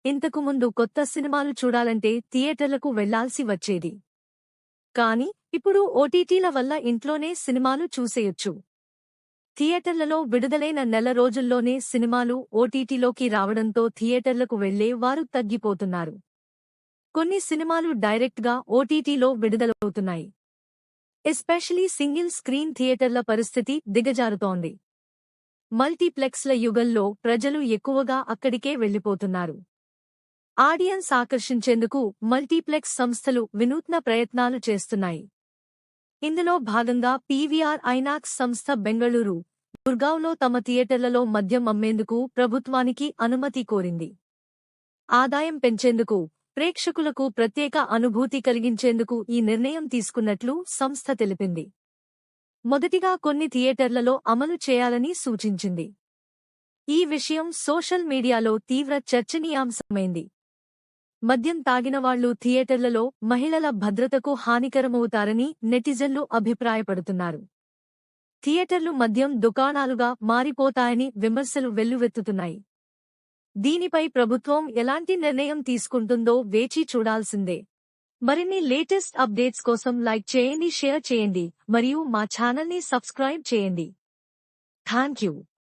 ఇంతకుముందు కొత్త సినిమాలు చూడాలంటే థియేటర్లకు వెళ్లాల్సి వచ్చేది. కానీ ఇప్పుడు ఓటీటీల వల్ల ఇంట్లోనే సినిమాలు చూసేయొచ్చు. థియేటర్లలో విడుదలైన నెల రోజుల్లోనే సినిమాలు ఓటీటీలోకి రావడంతో థియేటర్లకు వెళ్లే వారు తగ్గిపోతున్నారు. కొన్ని సినిమాలు డైరెక్ట్గా ఓటీటీలో విడుదలవుతున్నాయి. ఎస్పెషలీ సింగిల్ స్క్రీన్ థియేటర్ల పరిస్థితి దిగజారుతోంది. మల్టీప్లెక్స్ల యుగంలో ప్రజలు ఎక్కువగా అక్కడికే వెళ్లిపోతున్నారు. ఆడియన్స్ ఆకర్షించేందుకు మల్టీప్లెక్స్ సంస్థలు వినూత్న ప్రయత్నాలు చేస్తున్నాయి. ఇందులో భాగంగా పీవీఆర్ ఐనాక్స్ సంస్థ బెంగళూరు, గుర్గావ్లో తమ థియేటర్లలో మద్యం అమ్మేందుకు ప్రభుత్వానికి అనుమతి కోరింది. ఆదాయం పెంచేందుకు, ప్రేక్షకులకు ప్రత్యేక అనుభూతి కలిగించేందుకు ఈ నిర్ణయం తీసుకున్నట్లు సంస్థ తెలిపింది. మొదటిగా కొన్ని థియేటర్లలో అమలు చేయాలని సూచించింది. ఈ విషయం సోషల్ మీడియాలో తీవ్ర చర్చనీయాంశమైంది. మద్యం తాగినవాళ్లు థియేటర్లలో మహిళల భద్రతకు హానికరమవుతారని నెటిజన్లు అభిప్రాయపడుతున్నారు. థియేటర్లు మద్యం దుకాణాలుగా మారిపోతాయని విమర్శలు వెల్లువెత్తుతున్నాయి. దీనిపై ప్రభుత్వం ఎలాంటి నిర్ణయం తీసుకుంటుందో వేచి చూడాల్సిందే. మరిన్ని లేటెస్ట్ అప్డేట్స్ కోసం లైక్ చేయండి, షేర్ చేయండి మరియు మా ఛానల్ని సబ్స్క్రైబ్ చేయండి. థాంక్యూ.